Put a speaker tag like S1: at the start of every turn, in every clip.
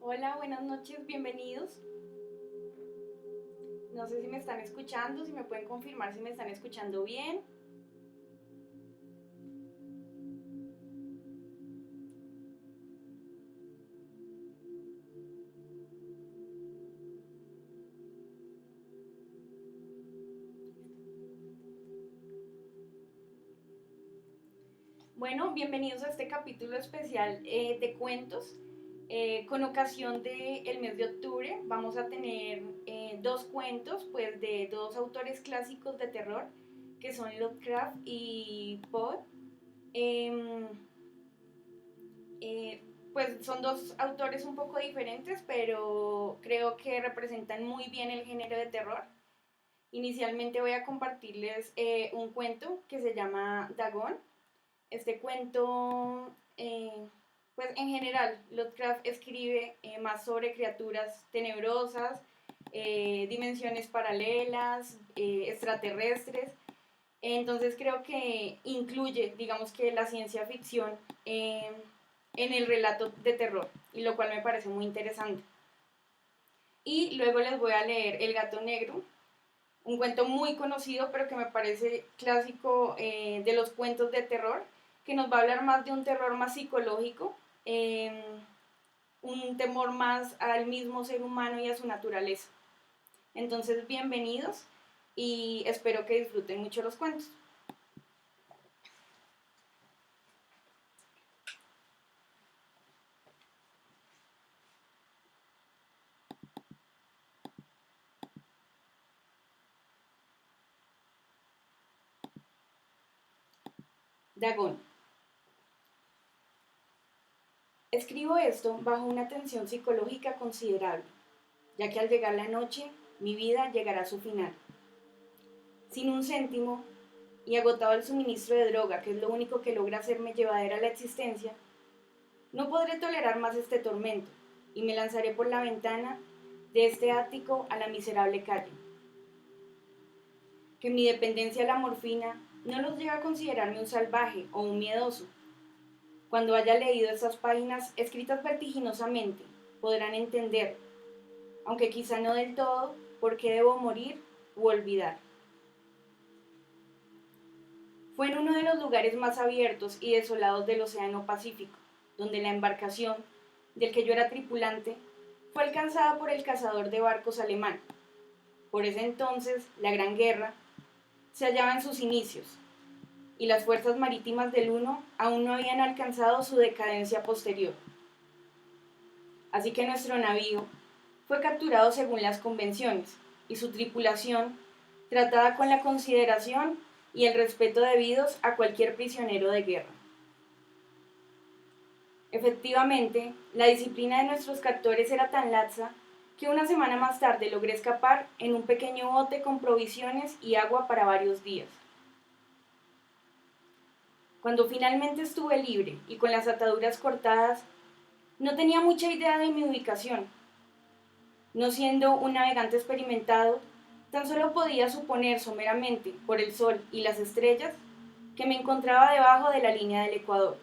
S1: Hola, buenas noches, bienvenidos. No sé si me están escuchando, si me pueden confirmar si me están escuchando bien. Bueno, bienvenidos a este capítulo especial de cuentos. Con ocasión del mes de octubre vamos a tener dos cuentos pues, de dos autores clásicos de terror que son Lovecraft y Poe. Eh, eh, pues son dos autores un poco diferentes, pero creo que representan muy bien el género de terror. Inicialmente voy a compartirles un cuento que se llama Dagon. Este cuento, pues en general, Lovecraft escribe más sobre criaturas tenebrosas, dimensiones paralelas, extraterrestres. Entonces creo que incluye, digamos que la ciencia ficción en el relato de terror, y lo cual me parece muy interesante. Y luego les voy a leer El gato negro, un cuento muy conocido, pero que me parece clásico de los cuentos de terror, que nos va a hablar más de un terror más psicológico, un temor más al mismo ser humano y a su naturaleza. Entonces, bienvenidos y espero que disfruten mucho los cuentos. Dagón. Escribo esto bajo una tensión psicológica considerable, ya que al llegar la noche, mi vida llegará a su final. Sin un céntimo, y agotado el suministro de droga, que es lo único que logra hacerme llevadera la existencia, no podré tolerar más este tormento, y me lanzaré por la ventana de este ático a la miserable calle. Que mi dependencia a la morfina no los lleva a considerarme un salvaje o un miedoso. Cuando haya leído estas páginas escritas vertiginosamente, podrán entender, aunque quizá no del todo, por qué debo morir u olvidar. Fue en uno de los lugares más abiertos y desolados del Océano Pacífico, donde la embarcación, del que yo era tripulante, fue alcanzada por el cazador de barcos alemán. Por ese entonces, la Gran Guerra se hallaba en sus inicios, y las fuerzas marítimas del Uno aún no habían alcanzado su decadencia posterior. Así que nuestro navío fue capturado según las convenciones, y su tripulación tratada con la consideración y el respeto debidos a cualquier prisionero de guerra. Efectivamente, la disciplina de nuestros captores era tan laxa que una semana más tarde logré escapar en un pequeño bote con provisiones y agua para varios días. Cuando finalmente estuve libre y con las ataduras cortadas, no tenía mucha idea de mi ubicación. No siendo un navegante experimentado, tan solo podía suponer someramente, por el sol y las estrellas, que me encontraba debajo de la línea del Ecuador.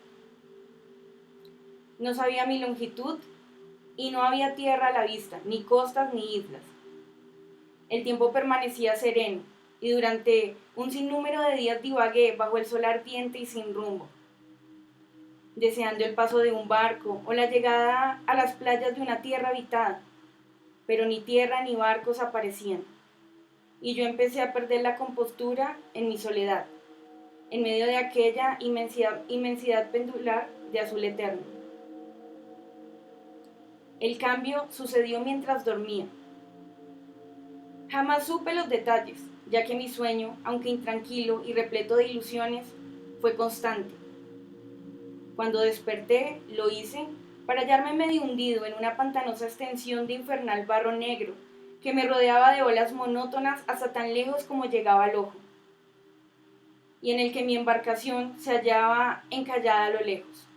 S1: No sabía mi longitud y no había tierra a la vista, ni costas ni islas. El tiempo permanecía sereno y durante un sinnúmero de días divagué bajo el sol ardiente y sin rumbo, deseando el paso de un barco o la llegada a las playas de una tierra habitada, pero ni tierra ni barcos aparecían, y yo empecé a perder la compostura en mi soledad, en medio de aquella inmensidad pendular de azul eterno. El cambio sucedió mientras dormía. Jamás supe los detalles, ya que mi sueño, aunque intranquilo y repleto de ilusiones, fue constante. Cuando desperté, lo hice para hallarme medio hundido en una pantanosa extensión de infernal barro negro que me rodeaba de olas monótonas hasta tan lejos como llegaba al ojo, y en el que mi embarcación se hallaba encallada a lo lejos.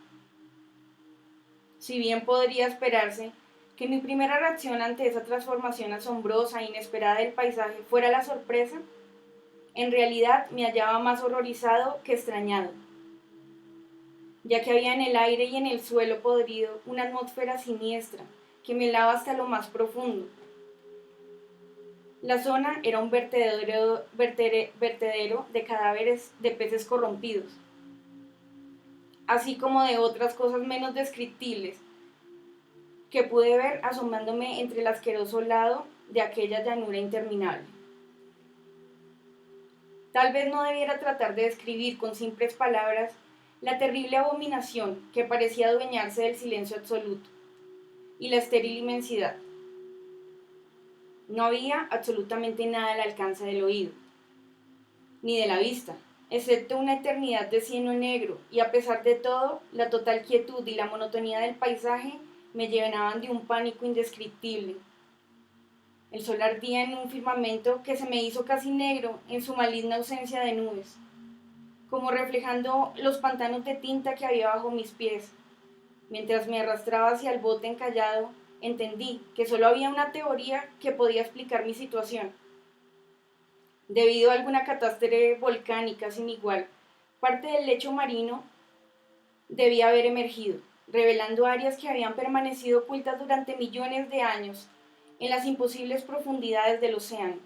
S1: Si bien podría esperarse que mi primera reacción ante esa transformación asombrosa e inesperada del paisaje fuera la sorpresa, en realidad me hallaba más horrorizado que extrañado, ya que había en el aire y en el suelo podrido una atmósfera siniestra que me lava hasta lo más profundo. La zona era un vertedero de cadáveres de peces corrompidos, así como de otras cosas menos descriptibles que pude ver asomándome entre el asqueroso lado de aquella llanura interminable. Tal vez no debiera tratar de describir con simples palabras la terrible abominación que parecía adueñarse del silencio absoluto y la estéril inmensidad. No había absolutamente nada al alcance del oído, ni de la vista, excepto una eternidad de cielo negro, y a pesar de todo, la total quietud y la monotonía del paisaje me llenaban de un pánico indescriptible. El sol ardía en un firmamento que se me hizo casi negro en su maligna ausencia de nubes, como reflejando los pantanos de tinta que había bajo mis pies. Mientras me arrastraba hacia el bote encallado, entendí que solo había una teoría que podía explicar mi situación. Debido a alguna catástrofe volcánica sin igual, parte del lecho marino debía haber emergido, revelando áreas que habían permanecido ocultas durante millones de años en las imposibles profundidades del océano.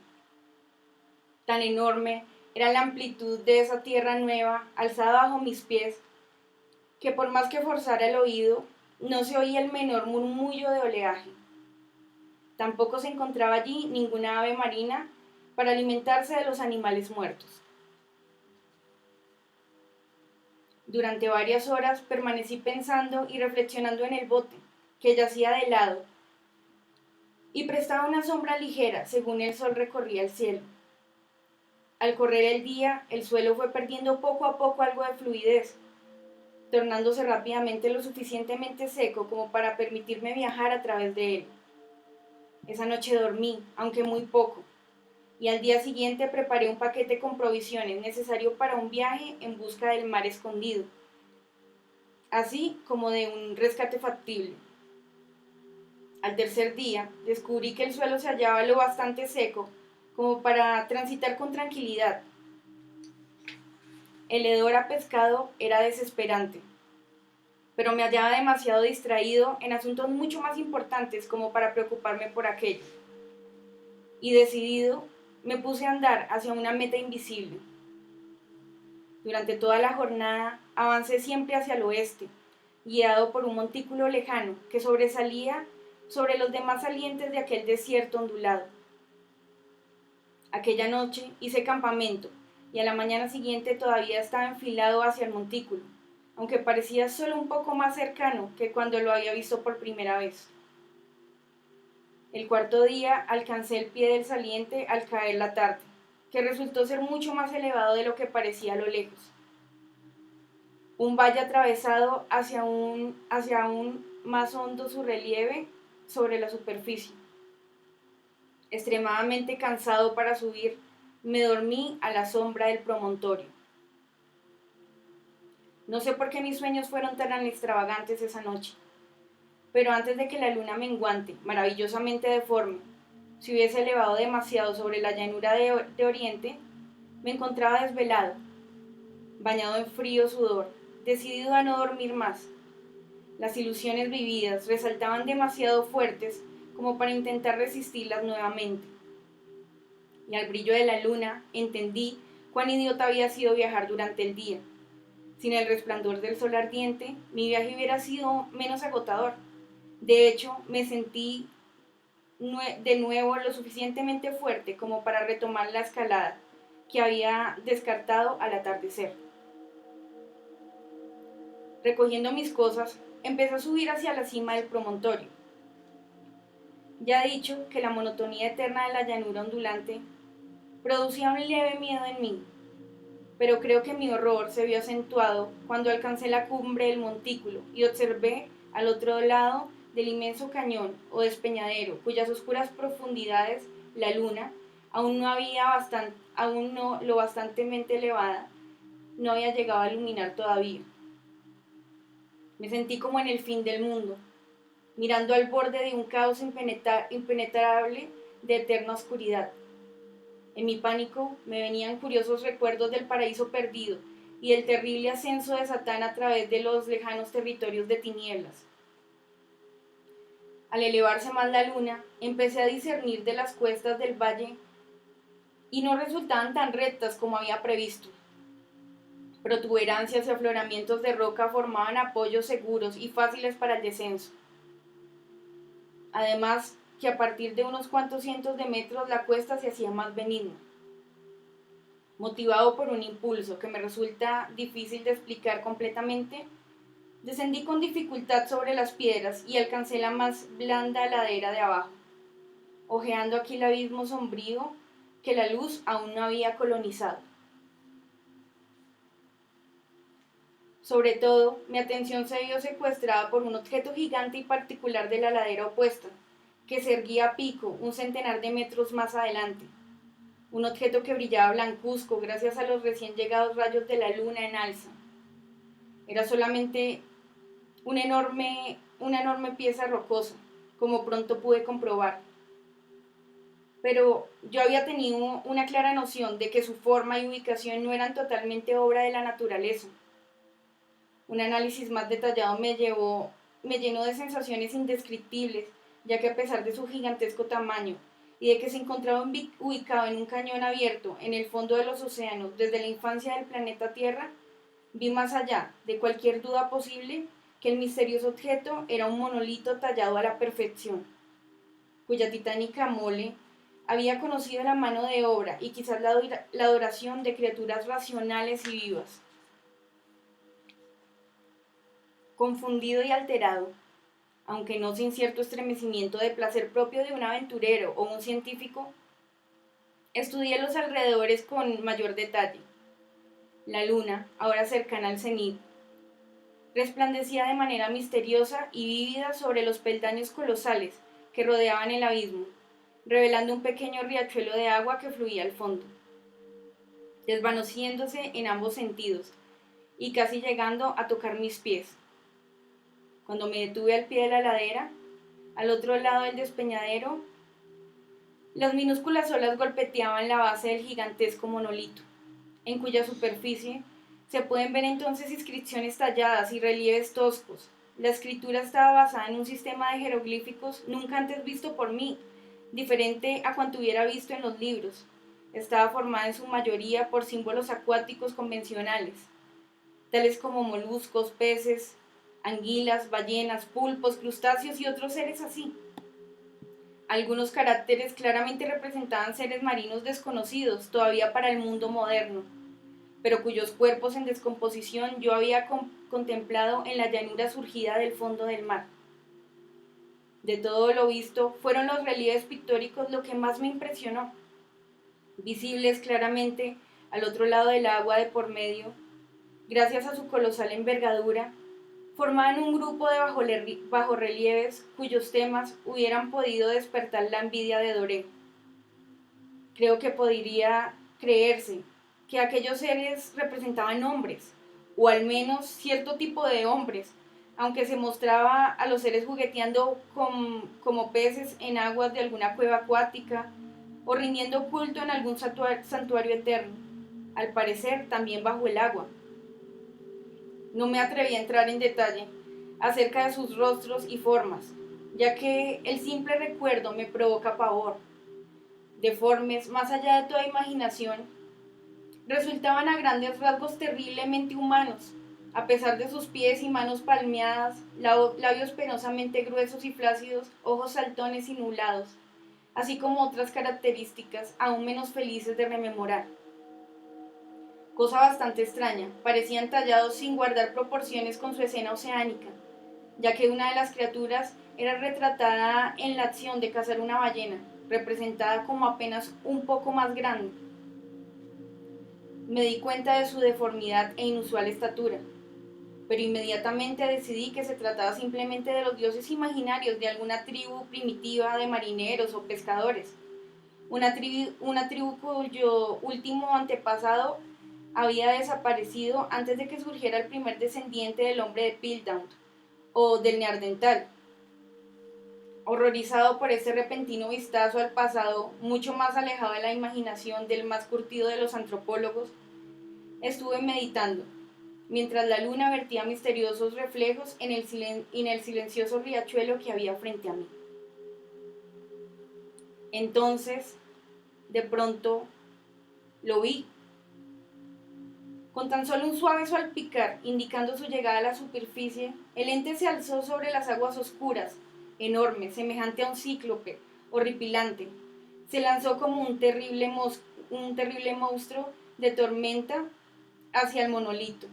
S1: Tan enorme era la amplitud de esa tierra nueva alzada bajo mis pies, que por más que forzara el oído, no se oía el menor murmullo de oleaje. Tampoco se encontraba allí ninguna ave marina para alimentarse de los animales muertos. Durante varias horas permanecí pensando y reflexionando en el bote, que yacía de lado, y prestaba una sombra ligera según el sol recorría el cielo. Al correr el día, el suelo fue perdiendo poco a poco algo de fluidez, tornándose rápidamente lo suficientemente seco como para permitirme viajar a través de él. Esa noche dormí, aunque muy poco, y al día siguiente preparé un paquete con provisiones necesario para un viaje en busca del mar escondido, así como de un rescate factible. Al tercer día, descubrí que el suelo se hallaba lo bastante seco como para transitar con tranquilidad. El hedor a pescado era desesperante, pero me hallaba demasiado distraído en asuntos mucho más importantes como para preocuparme por aquello. Y decidido, me puse a andar hacia una meta invisible. Durante toda la jornada avancé siempre hacia el oeste, guiado por un montículo lejano que sobresalía sobre los demás salientes de aquel desierto ondulado. Aquella noche hice campamento y a la mañana siguiente todavía estaba enfilado hacia el montículo, aunque parecía solo un poco más cercano que cuando lo había visto por primera vez. El cuarto día alcancé el pie del saliente al caer la tarde, que resultó ser mucho más elevado de lo que parecía a lo lejos. Un valle atravesado hacia aún más hondo su relieve sobre la superficie. Extremadamente cansado para subir, me dormí a la sombra del promontorio. No sé por qué mis sueños fueron tan extravagantes esa noche, pero antes de que la luna menguante, maravillosamente deforme, se hubiese elevado demasiado sobre la llanura de Oriente, me encontraba desvelado, bañado en frío sudor, decidido a no dormir más. Las ilusiones vividas resaltaban demasiado fuertes como para intentar resistirlas nuevamente. Y al brillo de la luna entendí cuán idiota había sido viajar durante el día. Sin el resplandor del sol ardiente, mi viaje hubiera sido menos agotador. De hecho, me sentí de nuevo lo suficientemente fuerte como para retomar la escalada que había descartado al atardecer. Recogiendo mis cosas, empecé a subir hacia la cima del promontorio. Ya he dicho que la monotonía eterna de la llanura ondulante producía un leve miedo en mí, pero creo que mi horror se vio acentuado cuando alcancé la cumbre del montículo y observé al otro lado del inmenso cañón o despeñadero, cuyas oscuras profundidades la luna, aún no lo bastantemente elevada, no había llegado a iluminar todavía. Me sentí como en el fin del mundo, mirando al borde de un caos impenetrable de eterna oscuridad. En mi pánico me venían curiosos recuerdos del paraíso perdido y del terrible ascenso de Satán a través de los lejanos territorios de tinieblas. Al elevarse más la luna, empecé a discernir de las cuestas del valle y no resultaban tan rectas como había previsto. Protuberancias y afloramientos de roca formaban apoyos seguros y fáciles para el descenso. Además, que a partir de unos cuantos cientos de metros la cuesta se hacía más benigna. Motivado por un impulso que me resulta difícil de explicar completamente, descendí con dificultad sobre las piedras y alcancé la más blanda ladera de abajo, ojeando aquí el abismo sombrío que la luz aún no había colonizado. Sobre todo, mi atención se vio secuestrada por un objeto gigante y particular de la ladera opuesta, que se erguía a pico un centenar de metros más adelante. Un objeto que brillaba blancuzco gracias a los recién llegados rayos de la luna en alza. Era solamente una enorme pieza rocosa, como pronto pude comprobar. Pero yo había tenido una clara noción de que su forma y ubicación no eran totalmente obra de la naturaleza. Un análisis más detallado me llenó de sensaciones indescriptibles, ya que a pesar de su gigantesco tamaño y de que se encontraba ubicado en un cañón abierto en el fondo de los océanos desde la infancia del planeta Tierra, vi más allá de cualquier duda posible que el misterioso objeto era un monolito tallado a la perfección, cuya titánica mole había conocido la mano de obra y quizás la adoración de criaturas racionales y vivas. Confundido y alterado, aunque no sin cierto estremecimiento de placer propio de un aventurero o un científico, estudié los alrededores con mayor detalle. La luna, ahora cercana al cenit, resplandecía de manera misteriosa y vívida sobre los peldaños colosales que rodeaban el abismo, revelando un pequeño riachuelo de agua que fluía al fondo, desvaneciéndose en ambos sentidos y casi llegando a tocar mis pies. Cuando me detuve al pie de la ladera, al otro lado del despeñadero, las minúsculas olas golpeteaban la base del gigantesco monolito, en cuya superficie se pueden ver entonces inscripciones talladas y relieves toscos. La escritura estaba basada en un sistema de jeroglíficos nunca antes visto por mí, diferente a cuanto hubiera visto en los libros. Estaba formada en su mayoría por símbolos acuáticos convencionales, tales como moluscos, peces, anguilas, ballenas, pulpos, crustáceos y otros seres así. Algunos caracteres claramente representaban seres marinos desconocidos todavía para el mundo moderno, pero cuyos cuerpos en descomposición yo había contemplado en la llanura surgida del fondo del mar. De todo lo visto, fueron los relieves pictóricos lo que más me impresionó. Visibles claramente al otro lado del agua de por medio, gracias a su colosal envergadura, formaban un grupo de bajorrelieves cuyos temas hubieran podido despertar la envidia de Doré. Creo que podría creerse que aquellos seres representaban hombres, o al menos cierto tipo de hombres, aunque se mostraba a los seres jugueteando como peces en aguas de alguna cueva acuática, o rindiendo culto en algún santuario eterno, al parecer también bajo el agua. No me atreví a entrar en detalle acerca de sus rostros y formas, ya que el simple recuerdo me provoca pavor. Deformes, más allá de toda imaginación, resultaban a grandes rasgos terriblemente humanos, a pesar de sus pies y manos palmeadas, labios penosamente gruesos y flácidos, ojos saltones y nublados, así como otras características aún menos felices de rememorar. Cosa bastante extraña, parecían tallados sin guardar proporciones con su escena oceánica, ya que una de las criaturas era retratada en la acción de cazar una ballena, representada como apenas un poco más grande. Me di cuenta de su deformidad e inusual estatura, pero inmediatamente decidí que se trataba simplemente de los dioses imaginarios de alguna tribu primitiva de marineros o pescadores, una tribu cuyo último antepasado había desaparecido antes de que surgiera el primer descendiente del hombre de Piltdown, o del Neandertal. Horrorizado por este repentino vistazo al pasado, mucho más alejado de la imaginación del más curtido de los antropólogos, estuve meditando, mientras la luna vertía misteriosos reflejos en el silencioso riachuelo que había frente a mí. Entonces, de pronto, lo vi. Con tan solo un suave salpicar, indicando su llegada a la superficie, el ente se alzó sobre las aguas oscuras, enorme, semejante a un cíclope, horripilante. Se lanzó como un terrible monstruo de tormenta hacia el monolito,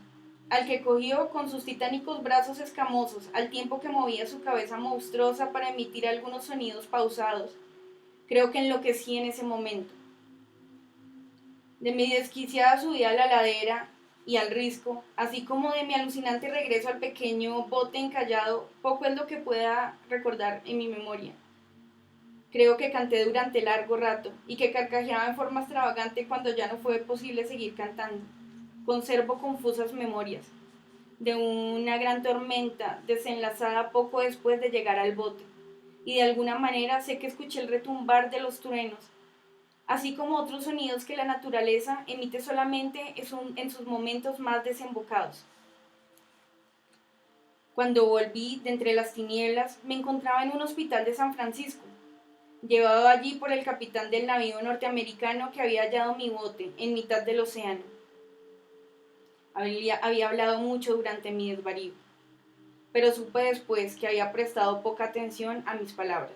S1: al que cogió con sus titánicos brazos escamosos, al tiempo que movía su cabeza monstruosa para emitir algunos sonidos pausados. Creo que enloquecí en ese momento. De mi desquiciada subida a la ladera y al risco, así como de mi alucinante regreso al pequeño bote encallado, poco es lo que pueda recordar en mi memoria. Creo que canté durante largo rato y que carcajeaba en forma extravagante cuando ya no fue posible seguir cantando. Conservo confusas memorias de una gran tormenta desenlazada poco después de llegar al bote, y de alguna manera sé que escuché el retumbar de los truenos, así como otros sonidos que la naturaleza emite solamente en sus momentos más desembocados. Cuando volví de entre las tinieblas, me encontraba en un hospital de San Francisco, llevado allí por el capitán del navío norteamericano que había hallado mi bote en mitad del océano. Había hablado mucho durante mi desvarío, pero supe después que había prestado poca atención a mis palabras.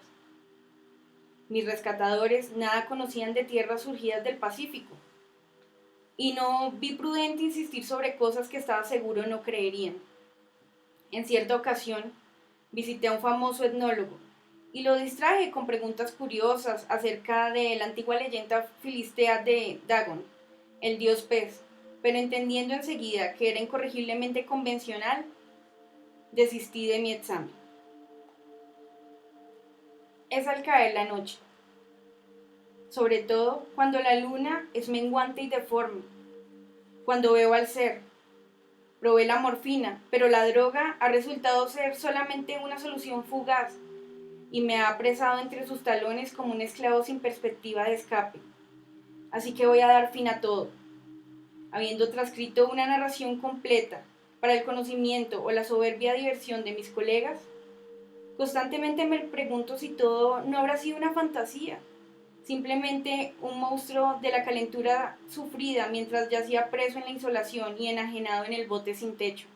S1: Mis rescatadores nada conocían de tierras surgidas del Pacífico, y no vi prudente insistir sobre cosas que estaba seguro no creerían. En cierta ocasión, visité a un famoso etnólogo y lo distraje con preguntas curiosas acerca de la antigua leyenda filistea de Dagon, el dios pez, pero entendiendo enseguida que era incorregiblemente convencional, desistí de mi examen. Es al caer la noche, sobre todo cuando la luna es menguante y deforme, cuando veo al ser. Probé la morfina, pero la droga ha resultado ser solamente una solución fugaz y me ha apresado entre sus talones como un esclavo sin perspectiva de escape. Así que voy a dar fin a todo. Habiendo transcrito una narración completa para el conocimiento o la soberbia diversión de mis colegas, constantemente me pregunto si todo no habrá sido una fantasía, simplemente un monstruo de la calentura sufrida mientras yacía preso en la insolación y enajenado en el bote sin techo.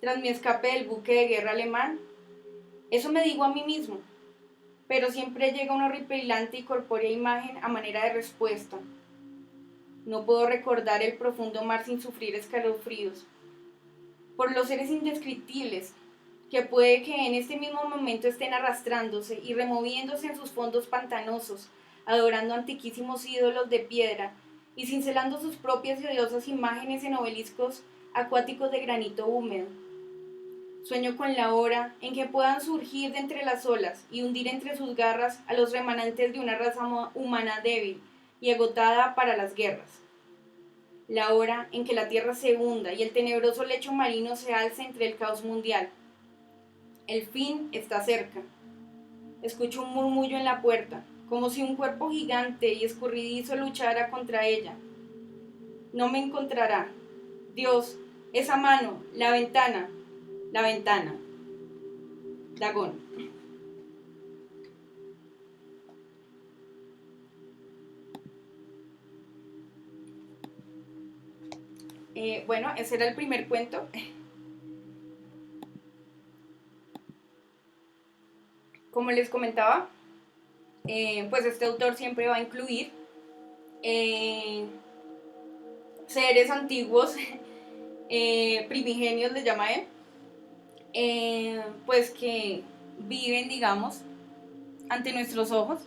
S1: Tras mi escape del buque de guerra alemán, eso me digo a mí mismo, pero siempre llega una horripilante y corpórea imagen a manera de respuesta. No puedo recordar el profundo mar sin sufrir escalofríos. Por los seres indescriptibles, que puede que en este mismo momento estén arrastrándose y removiéndose en sus fondos pantanosos, adorando antiquísimos ídolos de piedra y cincelando sus propias y odiosas imágenes en obeliscos acuáticos de granito húmedo. Sueño con la hora en que puedan surgir de entre las olas y hundir entre sus garras a los remanentes de una raza humana débil y agotada para las guerras. La hora en que la tierra se hunda y el tenebroso lecho marino se alce entre el caos mundial. El fin está cerca. Escucho un murmullo en la puerta, como si un cuerpo gigante y escurridizo luchara contra ella. No me encontrará. Dios, esa mano, la ventana. Dagón. Bueno, ese era el primer cuento. Como les comentaba, pues este autor siempre va a incluir eh, seres antiguos, primigenios les llama él, pues que viven, digamos, ante nuestros ojos.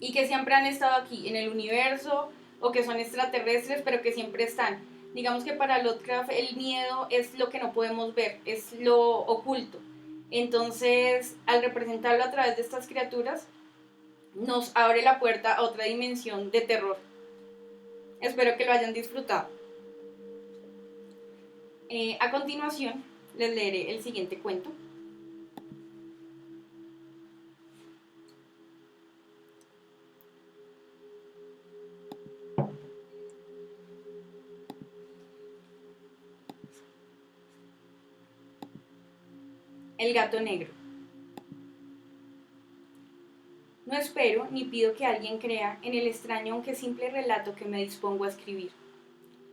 S1: Y que siempre han estado aquí en el universo o que son extraterrestres, pero que siempre están. Digamos que para Lovecraft el miedo es lo que no podemos ver, es lo oculto. Entonces, al representarlo a través de estas criaturas, nos abre la puerta a otra dimensión de terror. Espero que lo hayan disfrutado. A continuación, les leeré el siguiente cuento. El gato negro. No espero ni pido que alguien crea en el extraño aunque simple relato que me dispongo a escribir.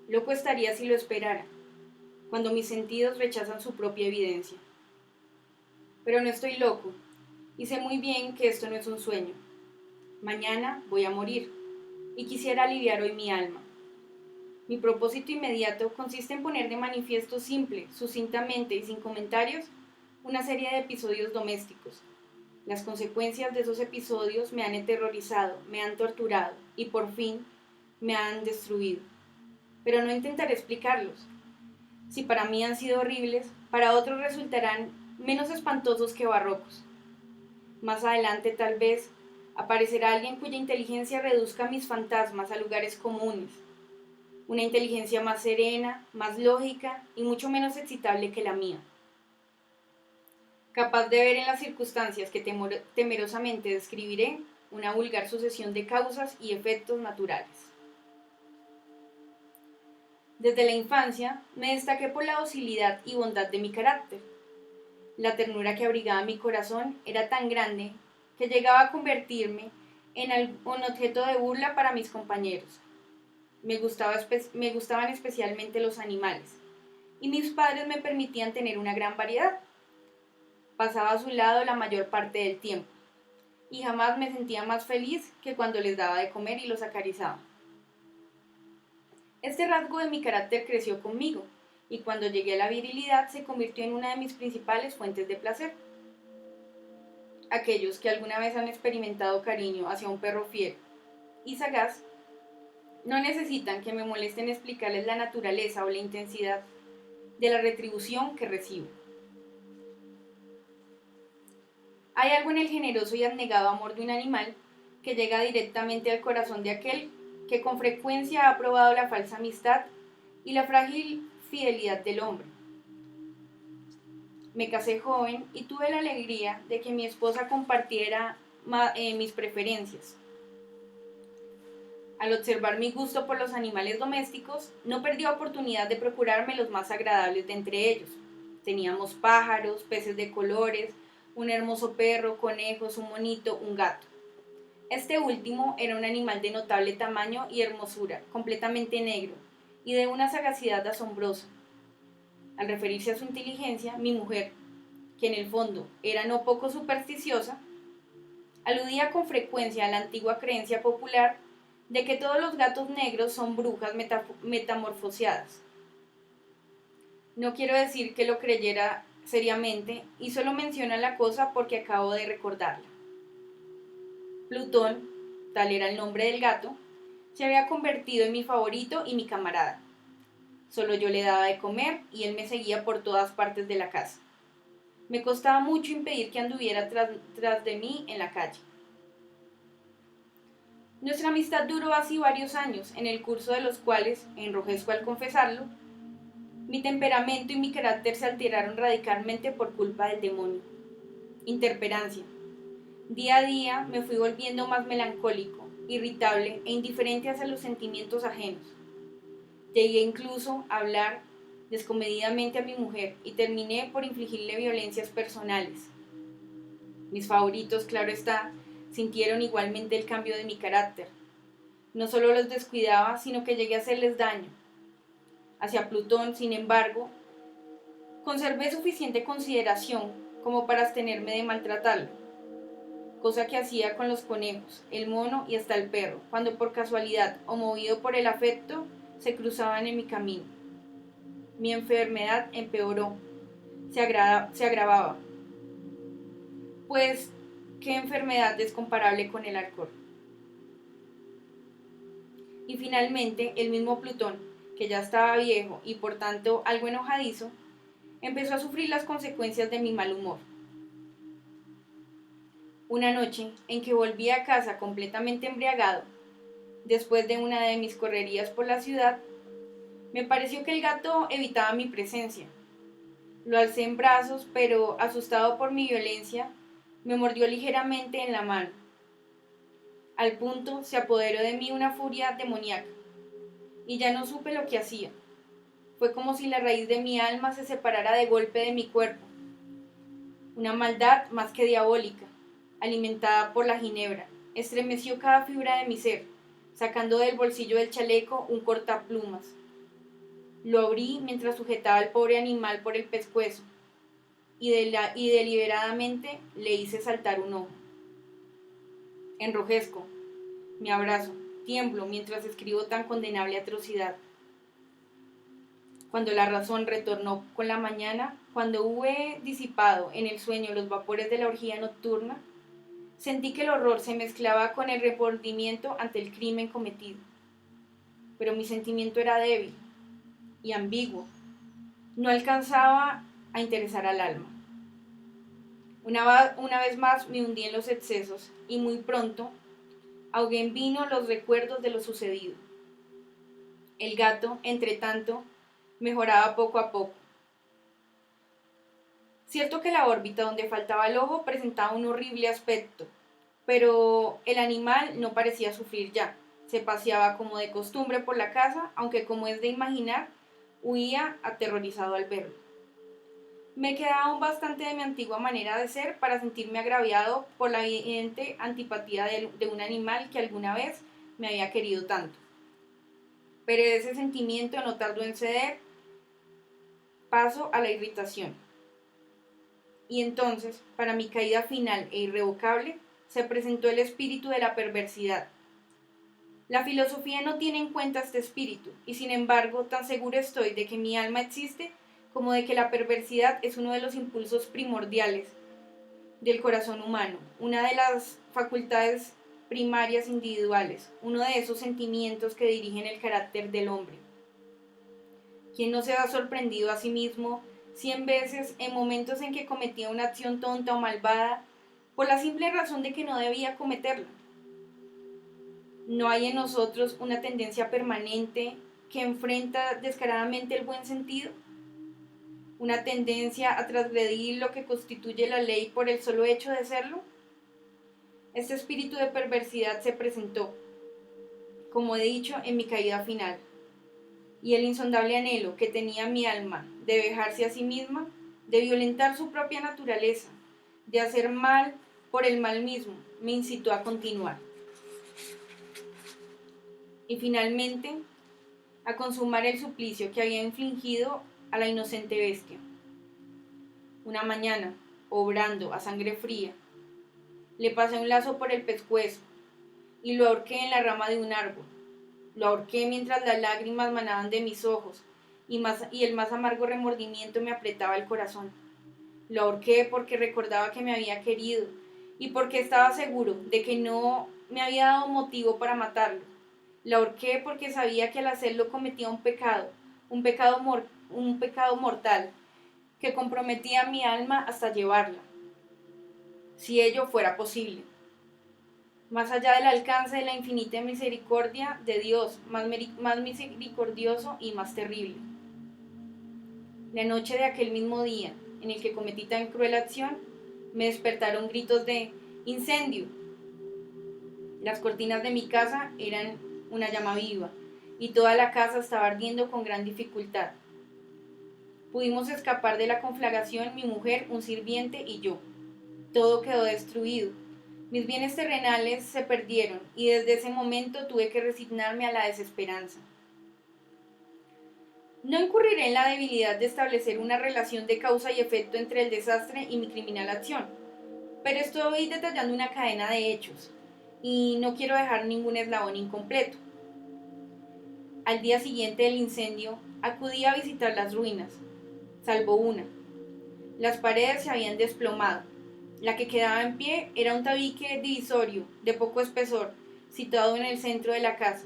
S1: Loco estaría si lo esperara, cuando mis sentidos rechazan su propia evidencia. Pero no estoy loco, y sé muy bien que esto no es un sueño. Mañana voy a morir, y quisiera aliviar hoy mi alma. Mi propósito inmediato consiste en poner de manifiesto simple, sucintamente y sin comentarios, una serie de episodios domésticos. Las consecuencias de esos episodios me han aterrorizado, me han torturado y por fin me han destruido. Pero no intentaré explicarlos. Si para mí han sido horribles, para otros resultarán menos espantosos que barrocos. Más adelante tal vez aparecerá alguien cuya inteligencia reduzca mis fantasmas a lugares comunes. Una inteligencia más serena, más lógica y mucho menos excitable que la mía. Capaz de ver en las circunstancias que temerosamente describiré una vulgar sucesión de causas y efectos naturales. Desde la infancia me destaqué por la docilidad y bondad de mi carácter. La ternura que abrigaba mi corazón era tan grande que llegaba a convertirme en un objeto de burla para mis compañeros. Me gustaban especialmente los animales, y mis padres me permitían tener una gran variedad. Pasaba a su lado la mayor parte del tiempo, y jamás me sentía más feliz que cuando les daba de comer y los acariciaba. Este rasgo de mi carácter creció conmigo, y cuando llegué a la virilidad se convirtió en una de mis principales fuentes de placer. Aquellos que alguna vez han experimentado cariño hacia un perro fiel y sagaz, no necesitan que me molesten explicarles la naturaleza o la intensidad de la retribución que recibo. Hay algo en el generoso y abnegado amor de un animal que llega directamente al corazón de aquel que con frecuencia ha probado la falsa amistad y la frágil fidelidad del hombre. Me casé joven y tuve la alegría de que mi esposa compartiera mis preferencias. Al observar mi gusto por los animales domésticos, no perdí oportunidad de procurarme los más agradables de entre ellos. Teníamos pájaros, peces de colores, un hermoso perro, conejos, un monito, un gato. Este último era un animal de notable tamaño y hermosura, completamente negro, y de una sagacidad asombrosa. Al referirse a su inteligencia, mi mujer, que en el fondo era no poco supersticiosa, aludía con frecuencia a la antigua creencia popular de que todos los gatos negros son brujas metamorfoseadas. No quiero decir que lo creyera seriamente y solo menciona la cosa porque acabo de recordarla. Plutón, tal era el nombre del gato, se había convertido en mi favorito y mi camarada. Solo yo le daba de comer y él me seguía por todas partes de la casa. Me costaba mucho impedir que anduviera tras de mí en la calle. Nuestra amistad duró así varios años, en el curso de los cuales, enrojezco al confesarlo, mi temperamento y mi carácter se alteraron radicalmente por culpa del demonio. Interperancia. Día a día me fui volviendo más melancólico, irritable e indiferente hacia los sentimientos ajenos. Llegué incluso a hablar descomedidamente a mi mujer y terminé por infligirle violencias personales. Mis favoritos, claro está, sintieron igualmente el cambio de mi carácter. No solo los descuidaba, sino que llegué a hacerles daño. Hacia Plutón, sin embargo, conservé suficiente consideración como para abstenerme de maltratarlo, cosa que hacía con los conejos, el mono y hasta el perro, cuando por casualidad o movido por el afecto se cruzaban en mi camino. Mi enfermedad empeoró, se agravaba. Pues, ¿qué enfermedad es comparable con el alcohol? Y finalmente, el mismo Plutón, que ya estaba viejo y por tanto algo enojadizo, empezó a sufrir las consecuencias de mi mal humor. Una noche en que volví a casa completamente embriagado, después de una de mis correrías por la ciudad, me pareció que el gato evitaba mi presencia. Lo alcé en brazos, pero, asustado por mi violencia, me mordió ligeramente en la mano. Al punto se apoderó de mí una furia demoníaca, y ya no supe lo que hacía. Fue como si la raíz de mi alma se separara de golpe de mi cuerpo. Una maldad más que diabólica, alimentada por la ginebra, estremeció cada fibra de mi ser, sacando del bolsillo del chaleco un cortaplumas. Lo abrí mientras sujetaba al pobre animal por el pescuezo y deliberadamente le hice saltar un ojo. Enrojezco, me abrazo, tiemblo mientras escribo tan condenable atrocidad. Cuando la razón retornó con la mañana, cuando hube disipado en el sueño los vapores de la orgía nocturna, sentí que el horror se mezclaba con el remordimiento ante el crimen cometido. Pero mi sentimiento era débil y ambiguo. No alcanzaba a interesar al alma. Una vez más me hundí en los excesos y muy pronto ahogué en vino los recuerdos de lo sucedido. El gato, entre tanto, mejoraba poco a poco. Cierto que la órbita donde faltaba el ojo presentaba un horrible aspecto, pero el animal no parecía sufrir ya. Se paseaba como de costumbre por la casa, aunque como es de imaginar, huía aterrorizado al verlo. Me quedaba aún bastante de mi antigua manera de ser para sentirme agraviado por la evidente antipatía de un animal que alguna vez me había querido tanto. Pero ese sentimiento no tardó en ceder paso a la irritación. Y entonces, para mi caída final e irrevocable, se presentó el espíritu de la perversidad. La filosofía no tiene en cuenta este espíritu, y sin embargo, tan seguro estoy de que mi alma existe como de que la perversidad es uno de los impulsos primordiales del corazón humano, una de las facultades primarias individuales, uno de esos sentimientos que dirigen el carácter del hombre. ¿Quién no se ha sorprendido a sí mismo 100 veces en momentos en que cometía una acción tonta o malvada por la simple razón de que no debía cometerla? ¿No hay en nosotros una tendencia permanente que enfrenta descaradamente el buen sentido? ¿Una tendencia a transgredir lo que constituye la ley por el solo hecho de serlo? Este espíritu de perversidad se presentó, como he dicho, en mi caída final, y el insondable anhelo que tenía mi alma de vejarse a sí misma, de violentar su propia naturaleza, de hacer mal por el mal mismo, me incitó a continuar. Y finalmente, a consumar el suplicio que había infligido a la inocente bestia. Una mañana, obrando a sangre fría, le pasé un lazo por el pescuezo y lo ahorqué en la rama de un árbol. Lo ahorqué mientras las lágrimas manaban de mis ojos y el más amargo remordimiento me apretaba el corazón. Lo ahorqué porque recordaba que me había querido y porque estaba seguro de que no me había dado motivo para matarlo. Lo ahorqué porque sabía que al hacerlo cometía un pecado mortal que comprometía mi alma hasta llevarla, si ello fuera posible. Más allá del alcance de la infinita misericordia de Dios, más misericordioso y más terrible. La noche de aquel mismo día, en el que cometí tan cruel acción, me despertaron gritos de ¡incendio! Las cortinas de mi casa eran una llama viva, y toda la casa estaba ardiendo con gran dificultad. Pudimos escapar de la conflagración mi mujer, un sirviente y yo. Todo quedó destruido. Mis bienes terrenales se perdieron y desde ese momento tuve que resignarme a la desesperanza. No incurriré en la debilidad de establecer una relación de causa y efecto entre el desastre y mi criminal acción, pero estoy detallando una cadena de hechos y no quiero dejar ningún eslabón incompleto. Al día siguiente del incendio, acudí a visitar las ruinas, salvo una. Las paredes se habían desplomado. La que quedaba en pie era un tabique divisorio de poco espesor, situado en el centro de la casa,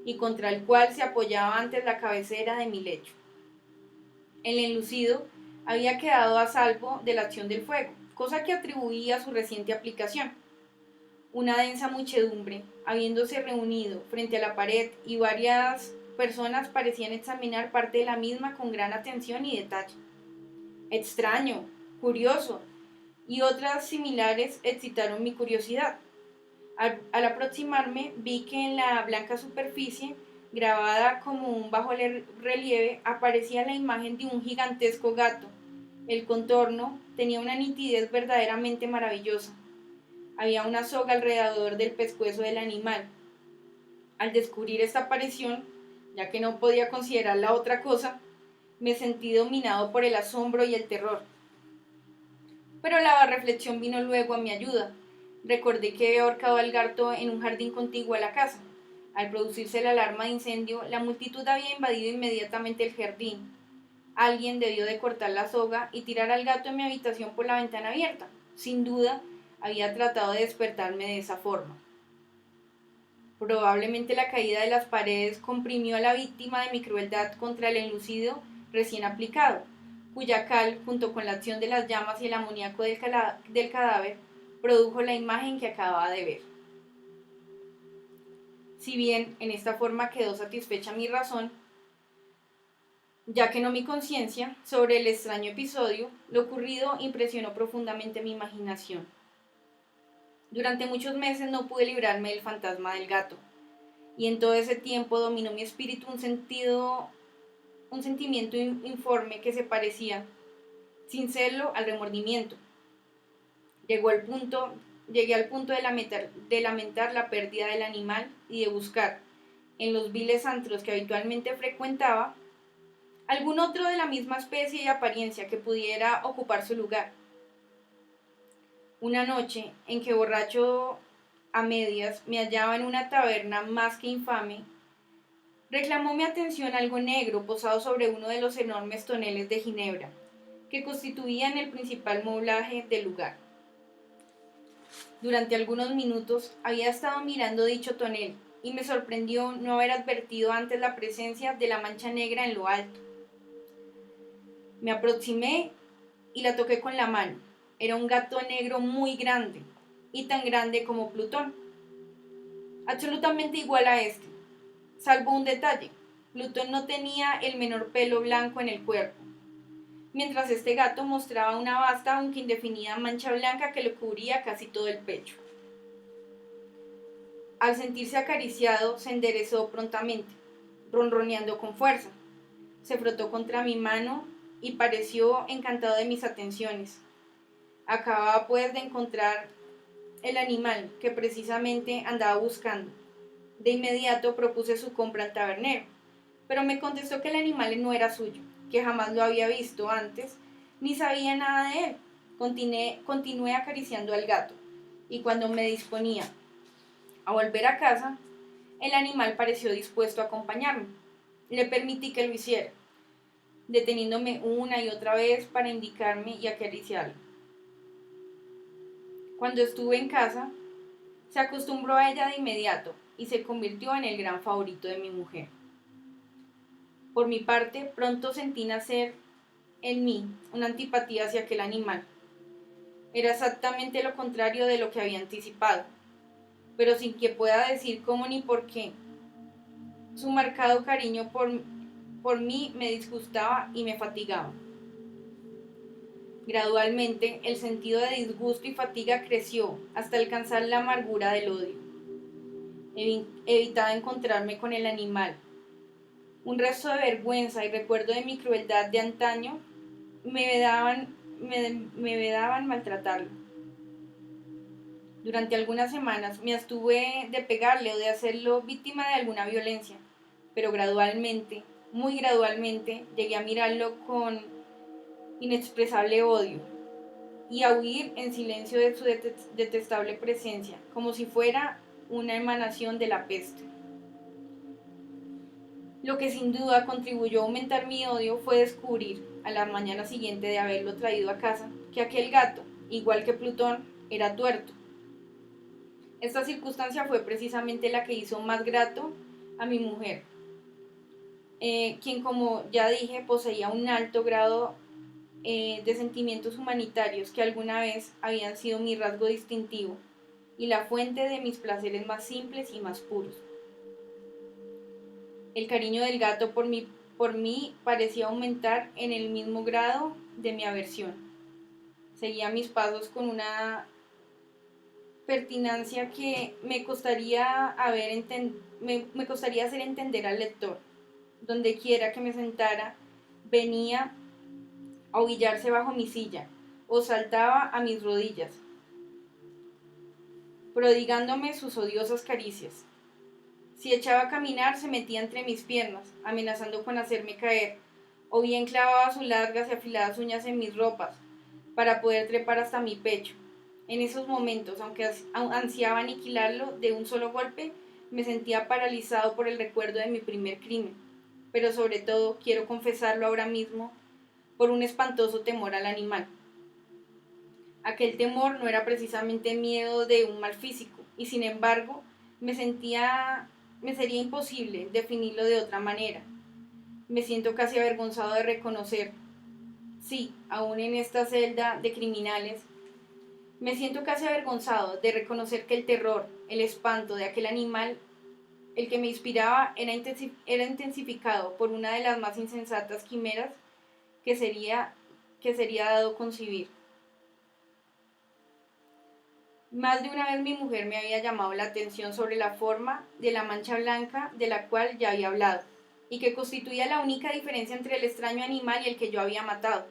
S1: y contra el cual se apoyaba antes la cabecera de mi lecho. El enlucido había quedado a salvo de la acción del fuego, cosa que atribuía a su reciente aplicación. Una densa muchedumbre, habiéndose reunido frente a la pared, y varias personas parecían examinar parte de la misma con gran atención y detalle. Extraño, curioso, y otras similares excitaron mi curiosidad. Al aproximarme vi que en la blanca superficie, grabada como un bajo relieve, aparecía la imagen de un gigantesco gato, El contorno tenía una nitidez verdaderamente maravillosa. Había una soga alrededor del pescuezo del animal. Al descubrir esta aparición, ya que no podía considerarla otra cosa, me sentí dominado por el asombro y el terror. Pero la reflexión vino luego a mi ayuda. Recordé que había ahorcado al gato en un jardín contiguo a la casa. Al producirse la alarma de incendio, la multitud había invadido inmediatamente el jardín. Alguien debió de cortar la soga y tirar al gato en mi habitación por la ventana abierta. Sin duda, había tratado de despertarme de esa forma. Probablemente la caída de las paredes comprimió a la víctima de mi crueldad contra el enlucido recién aplicado, cuya cal, junto con la acción de las llamas y el amoníaco del cadáver, produjo la imagen que acababa de ver. Si bien en esta forma quedó satisfecha mi razón, ya que no mi conciencia, sobre el extraño episodio, lo ocurrido impresionó profundamente mi imaginación. Durante muchos meses no pude librarme del fantasma del gato, y en todo ese tiempo dominó mi espíritu un sentimiento informe que se parecía, sin serlo, al remordimiento. Llegué al punto de lamentar la pérdida del animal y de buscar, en los viles antros que habitualmente frecuentaba, algún otro de la misma especie y apariencia que pudiera ocupar su lugar. Una noche en que, borracho a medias, me hallaba en una taberna más que infame, reclamó mi atención algo negro posado sobre uno de los enormes toneles de ginebra que constituían el principal moblaje del lugar. Durante algunos minutos había estado mirando dicho tonel y me sorprendió no haber advertido antes la presencia de la mancha negra en lo alto. Me aproximé y la toqué con la mano. Era un gato negro muy grande, y tan grande como Plutón. Absolutamente igual a este, salvo un detalle. Plutón no tenía el menor pelo blanco en el cuerpo, mientras este gato mostraba una vasta aunque indefinida mancha blanca que le cubría casi todo el pecho. Al sentirse acariciado, se enderezó prontamente, ronroneando con fuerza. Se frotó contra mi mano y pareció encantado de mis atenciones. Acababa pues de encontrar el animal que precisamente andaba buscando. De inmediato propuse su compra al tabernero, pero me contestó que el animal no era suyo, que jamás lo había visto antes, ni sabía nada de él. Continué acariciando al gato, y cuando me disponía a volver a casa, el animal pareció dispuesto a acompañarme. Le permití que lo hiciera, deteniéndome una y otra vez para indicarme y acariciarlo. Cuando estuve en casa, se acostumbró a ella de inmediato y se convirtió en el gran favorito de mi mujer. Por mi parte, pronto sentí nacer en mí una antipatía hacia aquel animal. Era exactamente lo contrario de lo que había anticipado, pero sin que pueda decir cómo ni por qué. Su marcado cariño por mí me disgustaba y me fatigaba. Gradualmente, el sentido de disgusto y fatiga creció hasta alcanzar la amargura del odio. Evitaba encontrarme con el animal. Un resto de vergüenza y recuerdo de mi crueldad de antaño me vedaban maltratarlo. Durante algunas semanas me abstuve de pegarle o de hacerlo víctima de alguna violencia, pero gradualmente, muy gradualmente, llegué a mirarlo con inexpresable odio y a huir en silencio de su detestable presencia, como si fuera una emanación de la peste. Lo que sin duda contribuyó a aumentar mi odio fue descubrir, a la mañana siguiente de haberlo traído a casa, que aquel gato, igual que Plutón, era tuerto. Esta circunstancia fue precisamente la que hizo más grato a mi mujer, quien, como ya dije, poseía un alto grado de sentimientos humanitarios que alguna vez habían sido mi rasgo distintivo y la fuente de mis placeres más simples y más puros. El cariño del gato por mí parecía aumentar en el mismo grado de mi aversión. Seguía mis pasos con una pertinacia que me costaría hacer entender al lector. Donde quiera que me sentara, venía ovillarse bajo mi silla, o saltaba a mis rodillas, prodigándome sus odiosas caricias. Si echaba a caminar, se metía entre mis piernas, amenazando con hacerme caer, o bien clavaba sus largas y afiladas uñas en mis ropas, para poder trepar hasta mi pecho. En esos momentos, aunque ansiaba aniquilarlo de un solo golpe, me sentía paralizado por el recuerdo de mi primer crimen, pero sobre todo, quiero confesarlo ahora mismo, por un espantoso temor al animal. Aquel temor no era precisamente miedo de un mal físico, y sin embargo, me sería imposible definirlo de otra manera. Me siento casi avergonzado de reconocer, sí, aún en esta celda de criminales, me siento casi avergonzado de reconocer que el terror, el espanto de aquel animal, el que me inspiraba, era intensificado por una de las más insensatas quimeras que sería dado concebir. Más de una vez mi mujer me había llamado la atención sobre la forma de la mancha blanca de la cual ya había hablado, y que constituía la única diferencia entre el extraño animal y el que yo había matado.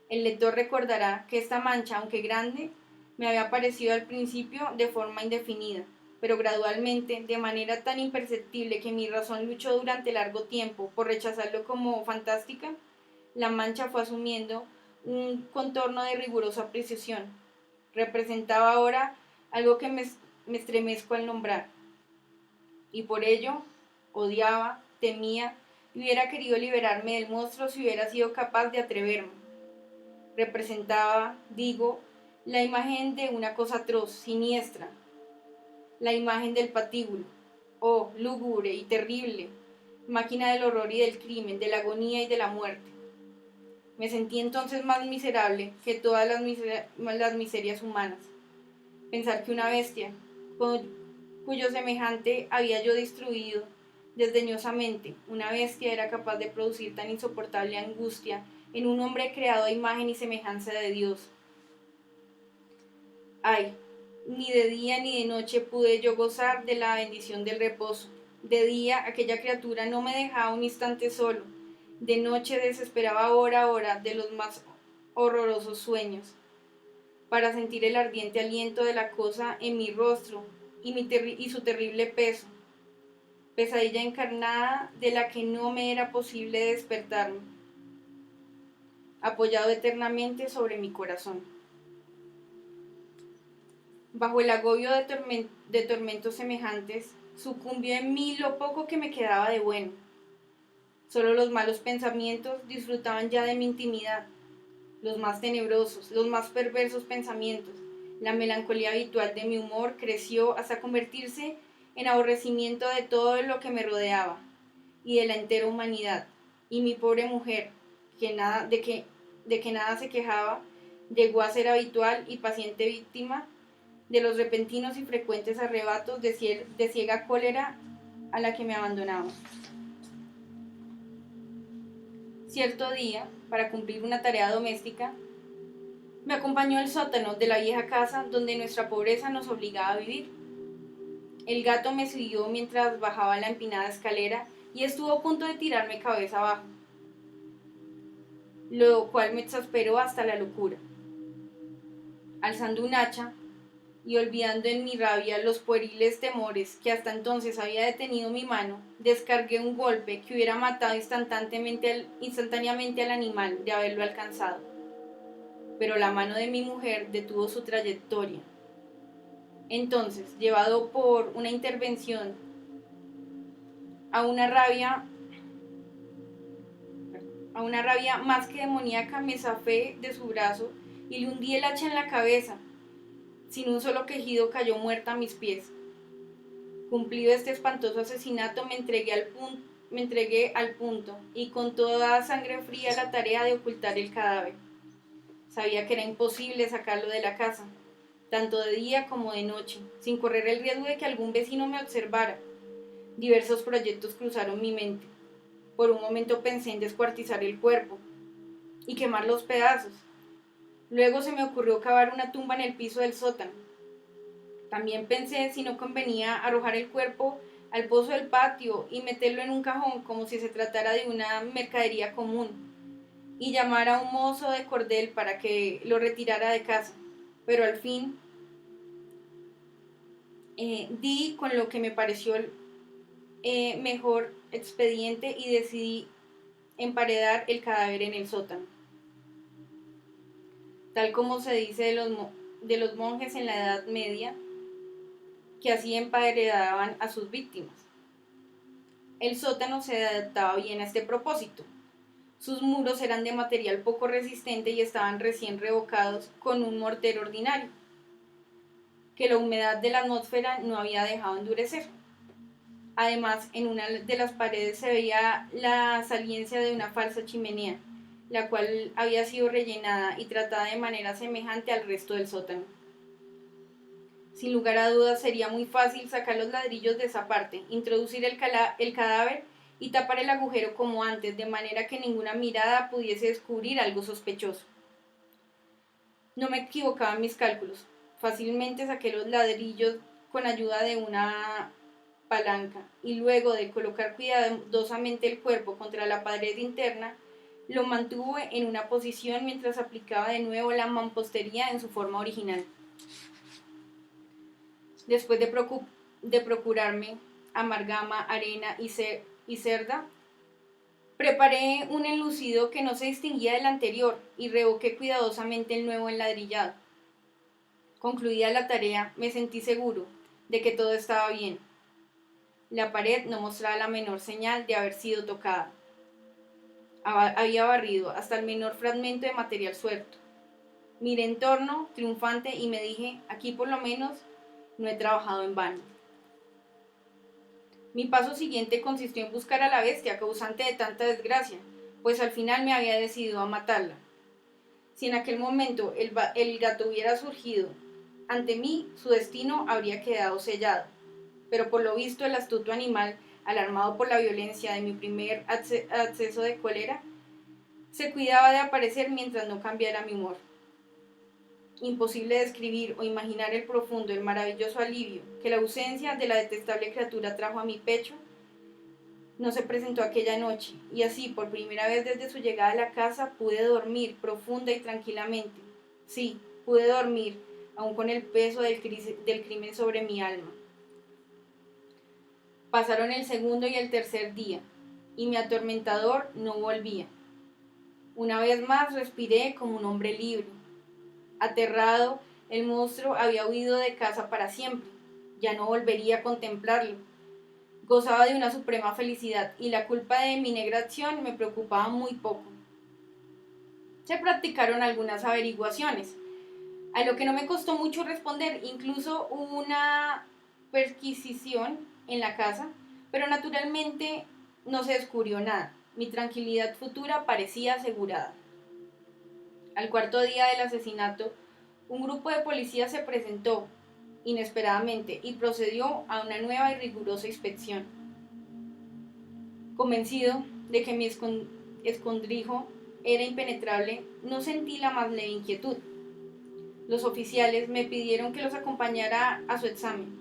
S1: El lector recordará que esta mancha, aunque grande, me había aparecido al principio de forma indefinida, pero gradualmente, de manera tan imperceptible que mi razón luchó durante largo tiempo por rechazarlo como fantástica, la mancha fue asumiendo un contorno de rigurosa precisión. Representaba ahora algo que me estremezco al nombrar, y por ello odiaba, temía y hubiera querido liberarme del monstruo si hubiera sido capaz de atreverme. Representaba, digo, la imagen de una cosa atroz, siniestra, la imagen del patíbulo, oh, lúgubre y terrible, máquina del horror y del crimen, de la agonía y de la muerte. Me sentí entonces más miserable que todas las miserias humanas. Pensar que una bestia, cuyo semejante había yo destruido desdeñosamente, una bestia era capaz de producir tan insoportable angustia en un hombre creado a imagen y semejanza de Dios. Ay, ni de día ni de noche pude yo gozar de la bendición del reposo. De día aquella criatura no me dejaba un instante solo. De noche desesperaba hora a hora de los más horrorosos sueños, para sentir el ardiente aliento de la cosa en mi rostro y su terrible peso, pesadilla encarnada de la que no me era posible despertarme, apoyado eternamente sobre mi corazón. Bajo el agobio de tormentos semejantes, sucumbió en mí lo poco que me quedaba de bueno. Solo los malos pensamientos disfrutaban ya de mi intimidad, los más tenebrosos, los más perversos pensamientos. La melancolía habitual de mi humor creció hasta convertirse en aborrecimiento de todo lo que me rodeaba y de la entera humanidad. Y mi pobre mujer, de que nada se quejaba, llegó a ser habitual y paciente víctima de los repentinos y frecuentes arrebatos de ciega cólera a la que me abandonaba. Cierto día, para cumplir una tarea doméstica, me acompañó al sótano de la vieja casa donde nuestra pobreza nos obligaba a vivir. El gato me siguió mientras bajaba la empinada escalera y estuvo a punto de tirarme cabeza abajo, lo cual me exasperó hasta la locura. Alzando un hacha y olvidando en mi rabia los pueriles temores que hasta entonces había detenido mi mano, descargué un golpe que hubiera matado instantáneamente al animal de haberlo alcanzado. Pero la mano de mi mujer detuvo su trayectoria. Entonces, llevado por una intervención a una rabia más que demoníaca, me zafé de su brazo y le hundí el hacha en la cabeza. Sin un solo quejido cayó muerta a mis pies. Cumplido este espantoso asesinato, me entregué al punto y con toda sangre fría la tarea de ocultar el cadáver. Sabía que era imposible sacarlo de la casa, tanto de día como de noche, sin correr el riesgo de que algún vecino me observara. Diversos proyectos cruzaron mi mente. Por un momento pensé en descuartizar el cuerpo y quemar los pedazos. Luego se me ocurrió cavar una tumba en el piso del sótano. También pensé si no convenía arrojar el cuerpo al pozo del patio y meterlo en un cajón como si se tratara de una mercadería común. y llamar a un mozo de cordel para que lo retirara de casa, pero al fin di con lo que me pareció mejor expediente y decidí emparedar el cadáver en el sótano, tal como se dice de los monjes en la Edad Media, que así emparedaban a sus víctimas. El sótano se adaptaba bien a este propósito. Sus muros eran de material poco resistente y estaban recién revocados con un mortero ordinario, que la humedad de la atmósfera no había dejado endurecer. Además, en una de las paredes se veía la saliencia de una falsa chimenea, la cual había sido rellenada y tratada de manera semejante al resto del sótano. Sin lugar a dudas, sería muy fácil sacar los ladrillos de esa parte, introducir el cadáver y tapar el agujero como antes, de manera que ninguna mirada pudiese descubrir algo sospechoso. No me equivocaba en mis cálculos. Fácilmente saqué los ladrillos con ayuda de una palanca y luego de colocar cuidadosamente el cuerpo contra la pared interna, lo mantuve en una posición mientras aplicaba de nuevo la mampostería en su forma original. Después de procurarme amalgama, arena y cerda, preparé un enlucido que no se distinguía del anterior y revoqué cuidadosamente el nuevo enladrillado. Concluida la tarea, me sentí seguro de que todo estaba bien. La pared no mostraba la menor señal de haber sido tocada. Había barrido hasta el menor fragmento de material suelto. Miré en torno, triunfante, y me dije, aquí por lo menos no he trabajado en vano. Mi paso siguiente consistió en buscar a la bestia causante de tanta desgracia, pues al final me había decidido a matarla. Si en aquel momento el gato hubiera surgido ante mí, su destino habría quedado sellado. Pero por lo visto el astuto animal, alarmado por la violencia de mi primer acceso de cólera, se cuidaba de aparecer mientras no cambiara mi humor. Imposible describir o imaginar el profundo, el maravilloso alivio que la ausencia de la detestable criatura trajo a mi pecho. No se presentó aquella noche, y así, por primera vez desde su llegada a la casa, pude dormir profunda y tranquilamente. Sí, pude dormir, aun con el peso del crimen sobre mi alma. Pasaron el segundo y el tercer día, y mi atormentador no volvía. Una vez más respiré como un hombre libre. Aterrado, el monstruo había huido de casa para siempre. Ya no volvería a contemplarlo. Gozaba de una suprema felicidad y la culpa de mi negra acción me preocupaba muy poco. Se practicaron algunas averiguaciones, a lo que no me costó mucho responder, incluso hubo una perquisición en la casa, pero naturalmente no se descubrió nada. Mi tranquilidad futura parecía asegurada. Al cuarto día del asesinato, un grupo de policías se presentó inesperadamente y procedió a una nueva y rigurosa inspección. Convencido de que mi escondrijo era impenetrable, no sentí la más leve inquietud. Los oficiales me pidieron que los acompañara a su examen.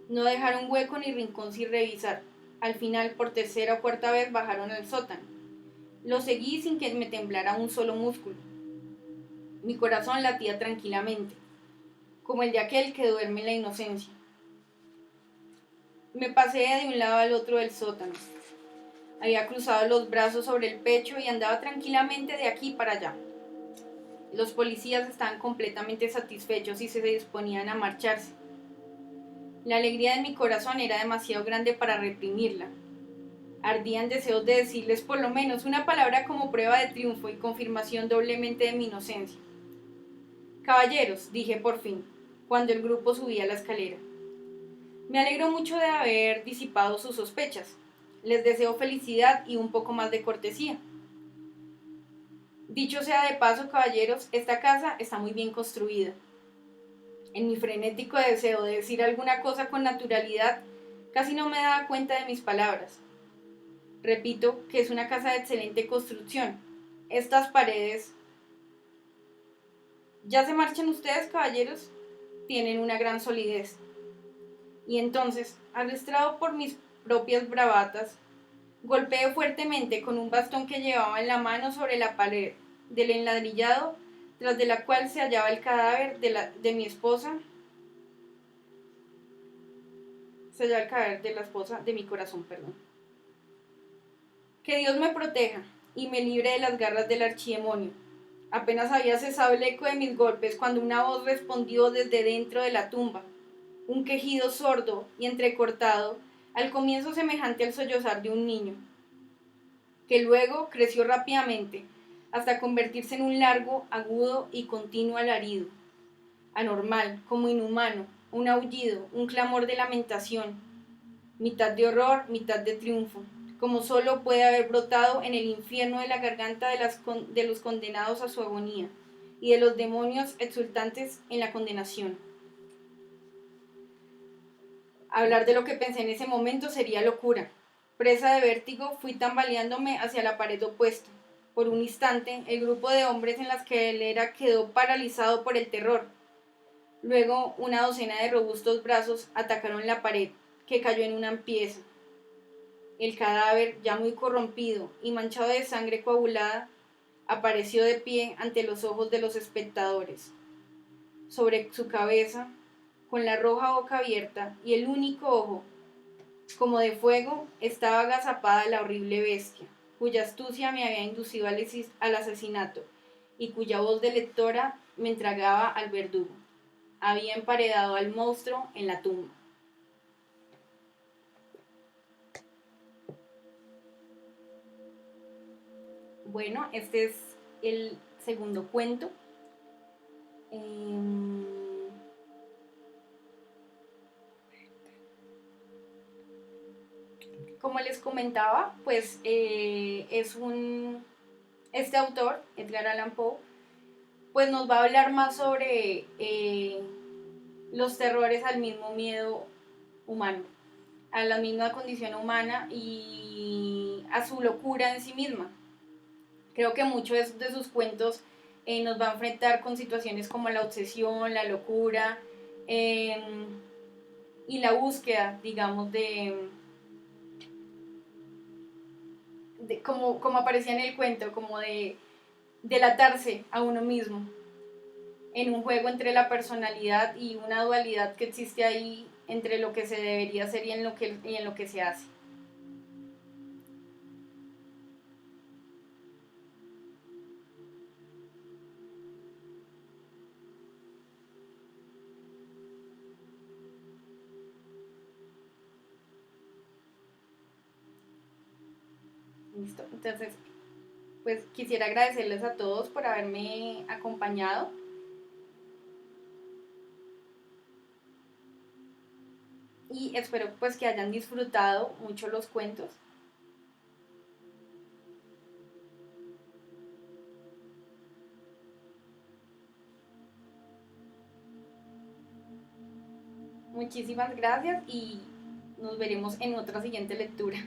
S1: No dejaron hueco ni rincón sin revisar. Al final, por tercera o cuarta vez, bajaron al sótano. Lo seguí sin que me temblara un solo músculo. Mi corazón latía tranquilamente, como el de aquel que duerme en la inocencia. Me pasé de un lado al otro del sótano. Había cruzado los brazos sobre el pecho y andaba tranquilamente de aquí para allá. Los policías estaban completamente satisfechos y se disponían a marcharse. La alegría de mi corazón era demasiado grande para reprimirla. Ardían deseos de decirles por lo menos una palabra como prueba de triunfo y confirmación doblemente de mi inocencia. Caballeros, dije por fin, cuando el grupo subía la escalera. Me alegro mucho de haber disipado sus sospechas. Les deseo felicidad y un poco más de cortesía. Dicho sea de paso, caballeros, esta casa está muy bien construida. En mi frenético deseo de decir alguna cosa con naturalidad, casi no me daba cuenta de mis palabras. Repito que es una casa de excelente construcción. Estas paredes... ¿Ya se marchan ustedes, caballeros? Tienen una gran solidez. Y entonces, arrastrado por mis propias bravatas, Golpeé fuertemente con un bastón que llevaba en la mano sobre la pared del enladrillado, tras de la cual se hallaba el cadáver de mi esposa. Se hallaba el cadáver de la esposa de mi corazón, perdón. Que Dios me proteja y me libre de las garras del archidemonio. Apenas había cesado el eco de mis golpes cuando una voz respondió desde dentro de la tumba. Un quejido sordo y entrecortado, al comienzo semejante al sollozar de un niño, que luego creció rápidamente hasta convertirse en un largo, agudo y continuo alarido, anormal, como inhumano, un aullido, un clamor de lamentación, mitad de horror, mitad de triunfo, como solo puede haber brotado en el infierno de la garganta de los condenados a su agonía y de los demonios exultantes en la condenación. Hablar de lo que pensé en ese momento sería locura. Presa de vértigo, fui tambaleándome hacia la pared opuesta. Por un instante, el grupo de hombres en las que él era quedó paralizado por el terror. Luego, una docena de robustos brazos atacaron la pared, que cayó en una pieza. El cadáver, ya muy corrompido y manchado de sangre coagulada, apareció de pie ante los ojos de los espectadores. Sobre su cabeza, con la roja boca abierta y el único ojo, como de fuego, estaba agazapada la horrible bestia, cuya astucia me había inducido al asesinato y cuya voz de lectora me entregaba al verdugo. Había emparedado al monstruo en la tumba. Bueno, este es el segundo cuento. Como les comentaba, pues este autor, Edgar Allan Poe, pues nos va a hablar más sobre los terrores al mismo miedo humano, a la misma condición humana y a su locura en sí misma. Creo que muchos de sus cuentos nos va a enfrentar con situaciones como la obsesión, la locura y la búsqueda, digamos, como aparecía en el cuento, como de delatarse a uno mismo en un juego entre la personalidad y una dualidad que existe ahí entre lo que se debería hacer y en lo que se hace. ¿Listo? Entonces, pues quisiera agradecerles a todos por haberme acompañado y espero pues que hayan disfrutado mucho los cuentos. Muchísimas gracias y nos veremos en otra siguiente lectura.